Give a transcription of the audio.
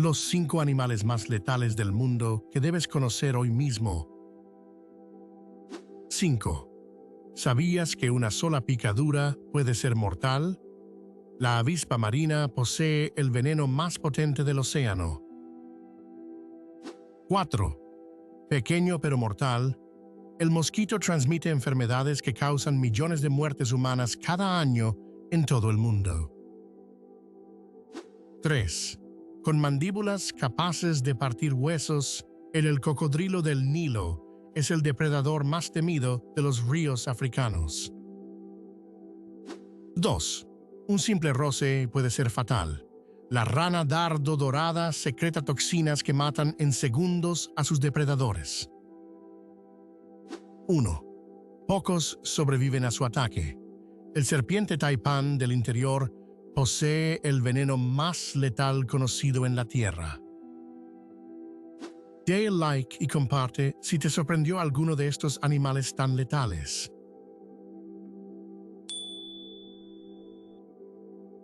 Los 5 animales más letales del mundo que debes conocer hoy mismo. 5. ¿Sabías que una sola picadura puede ser mortal? La avispa marina posee el veneno más potente del océano. 4. Pequeño pero mortal, el mosquito transmite enfermedades que causan millones de muertes humanas cada año en todo el mundo. 3. Con mandíbulas capaces de partir huesos, el cocodrilo del Nilo es el depredador más temido de los ríos africanos. 2. Un simple roce puede ser fatal. La rana dardo dorada secreta toxinas que matan en segundos a sus depredadores. 1. Pocos sobreviven a su ataque. El serpiente taipán del interior posee el veneno más letal conocido en la Tierra. Dale like y comparte si te sorprendió alguno de estos animales tan letales.